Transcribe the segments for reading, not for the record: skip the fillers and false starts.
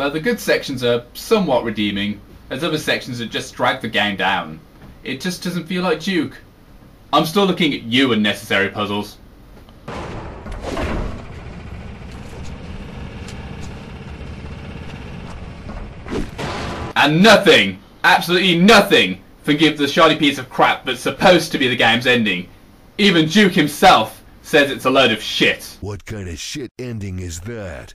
but the good sections are somewhat redeeming, as other sections that just drag the game down. It just doesn't feel like Duke. I'm still looking at you, unnecessary puzzles. And nothing, absolutely nothing, forgive the shoddy piece of crap that's supposed to be the game's ending. Even Duke himself says it's a load of shit. What kind of shit ending is that?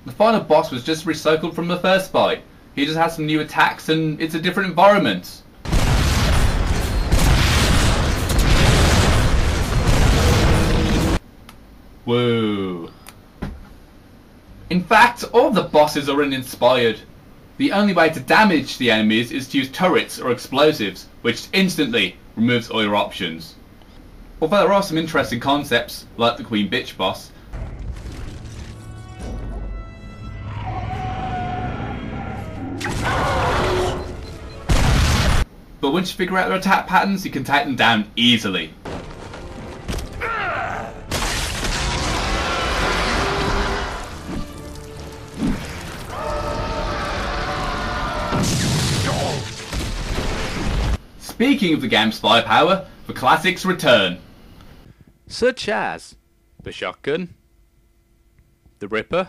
The final boss was just recycled from the first fight. He just has some new attacks and it's a different environment. Whoa. In fact, all the bosses are uninspired. The only way to damage the enemies is to use turrets or explosives, which instantly removes all your options. Although there are some interesting concepts, like the Queen Bitch boss. But once you figure out their attack patterns, you can take them down easily. Speaking of the game's firepower, the classics return. Such as the shotgun, the Ripper,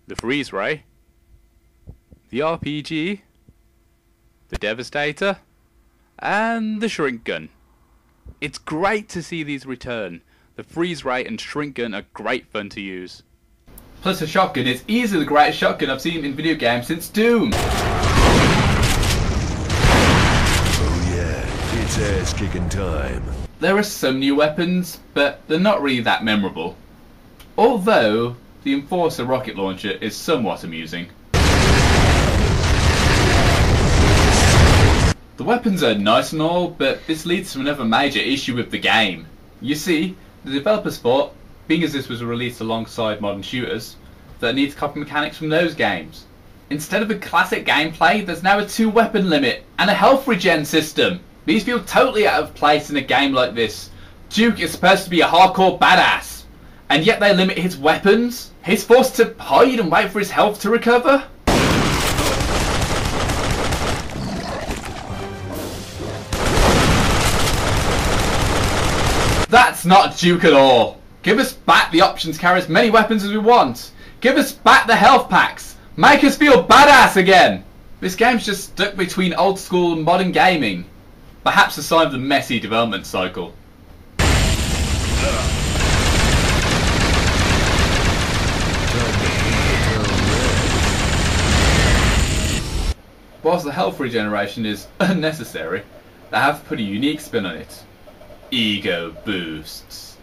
the freeze ray, the RPG, the Devastator, and the shrink gun. It's great to see these return. The freeze ray and shrink gun are great fun to use. Plus the shotgun is easily the greatest shotgun I've seen in video games since Doom. It's ass-kicking time. There are some new weapons, but they're not really that memorable. Although, the Enforcer rocket launcher is somewhat amusing. The weapons are nice and all, but this leads to another major issue with the game. You see, the developers thought, being as this was released alongside modern shooters, that it needs to copy mechanics from those games. Instead of a classic gameplay, there's now a 2-weapon limit and a health regen system. These feel totally out of place in a game like this. Duke is supposed to be a hardcore badass, and yet they limit his weapons? He's forced to hide and wait for his health to recover? That's not Duke at all. Give us back the option to carry as many weapons as we want. Give us back the health packs. Make us feel badass again. This game's just stuck between old school and modern gaming. Perhaps a sign of the messy development cycle. Whilst the health regeneration is unnecessary, they have put a unique spin on it. Ego boosts.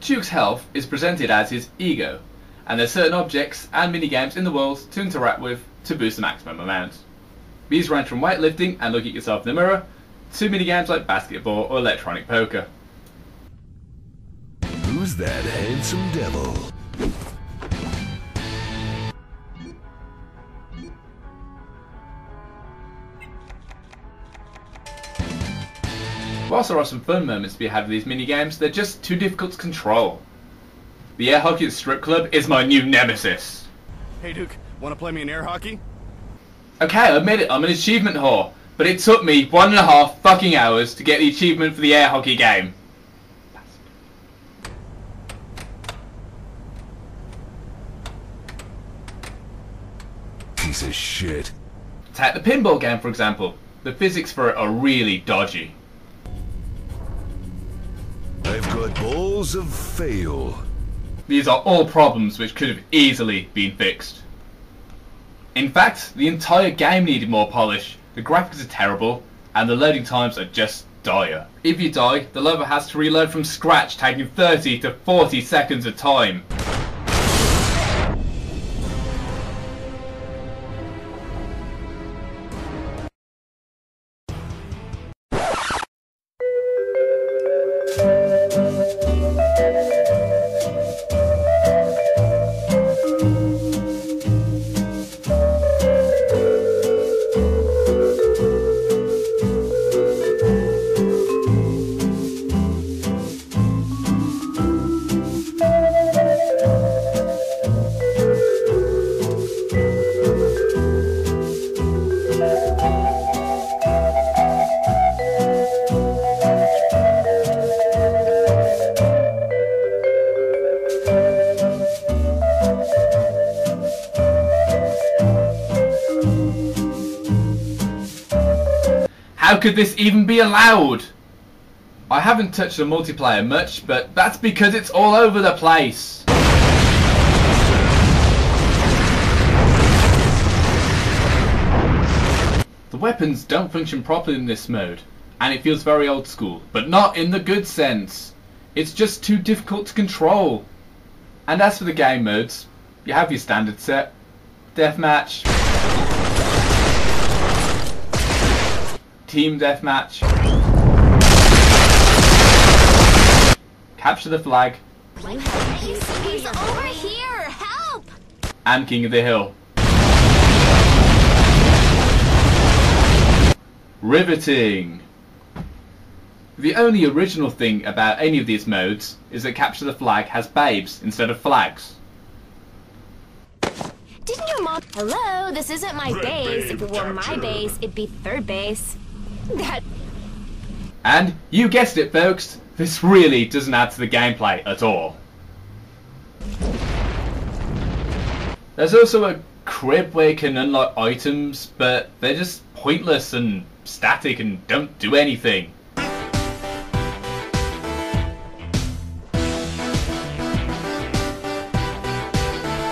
Duke's health is presented as his ego, and there's certain objects and minigames in the world to interact with to boost the maximum amount. These range from weightlifting and looking at yourself in the mirror, to minigames like basketball or electronic poker. Who's that handsome devil? Whilst there are some fun moments to be had with these minigames, they're just too difficult to control. The air hockey at the strip club is my new nemesis. Hey Duke, wanna play me in air hockey? Okay, I admit it, I'm an achievement whore, but it took me 1.5 fucking hours to get the achievement for the air hockey game. Piece of shit. Take the pinball game for example. The physics for it are really dodgy. I've got balls of fail. These are all problems which could have easily been fixed. In fact, the entire game needed more polish. The graphics are terrible, and the loading times are just dire. If you die, the level has to reload from scratch, taking 30 to 40 seconds of time. How could this even be allowed? I haven't touched the multiplayer much, but that's because it's all over the place. The weapons don't function properly in this mode, and it feels very old school, but not in the good sense. It's just too difficult to control. And as for the game modes, you have your standard set: deathmatch, team deathmatch, capture the flag, He's over here! Help! and King of the Hill. Riveting! The only original thing about any of these modes is that Capture the Flag has babes instead of flags. Didn't your mom... Hello, this isn't my base. If it were my base, it'd be third base. That... And, you guessed it folks, this really doesn't add to the gameplay at all. There's also a crib where you can unlock items, but they're just pointless and static and don't do anything.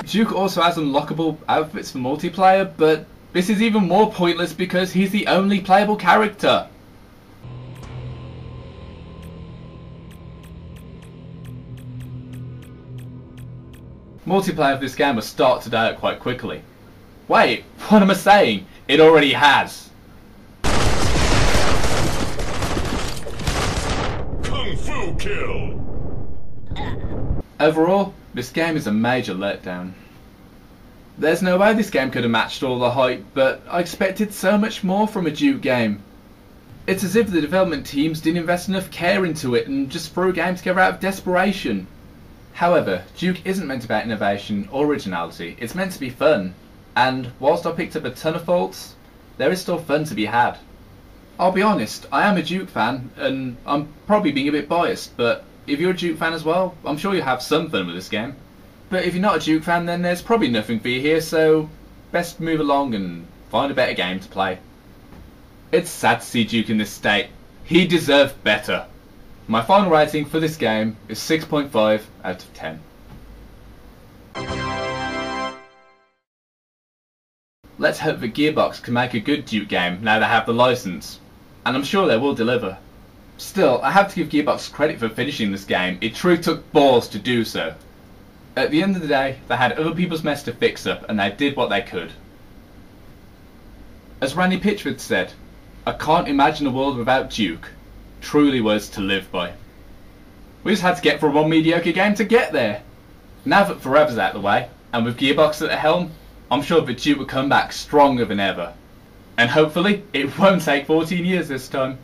Duke also has unlockable outfits for multiplayer, but this is even more pointless because he's the only playable character. Multiplayer of this game will start to die out quite quickly. Wait, what am I saying? It already has. Kung Fu kill! Overall, this game is a major letdown. There's no way this game could have matched all the hype, but I expected so much more from a Duke game. It's as if the development teams didn't invest enough care into it and just threw a game together out of desperation. However, Duke isn't meant to be about innovation or originality, it's meant to be fun. And whilst I picked up a ton of faults, there is still fun to be had. I'll be honest, I am a Duke fan, and I'm probably being a bit biased, but if you're a Duke fan as well, I'm sure you'll have some fun with this game. But if you're not a Duke fan, then there's probably nothing for you here, so best move along and find a better game to play. It's sad to see Duke in this state. He deserved better. My final rating for this game is 6.5 out of 10. Let's hope that Gearbox can make a good Duke game now they have the license, and I'm sure they will deliver. Still, I have to give Gearbox credit for finishing this game. It truly took balls to do so. At the end of the day, they had other people's mess to fix up, and they did what they could. As Randy Pitchford said, "I can't imagine a world without Duke." Truly was to live by. We just had to get from one mediocre game to get there. Now that Forever's out of the way, and with Gearbox at the helm, I'm sure that Duke will come back stronger than ever. And hopefully, it won't take 14 years this time.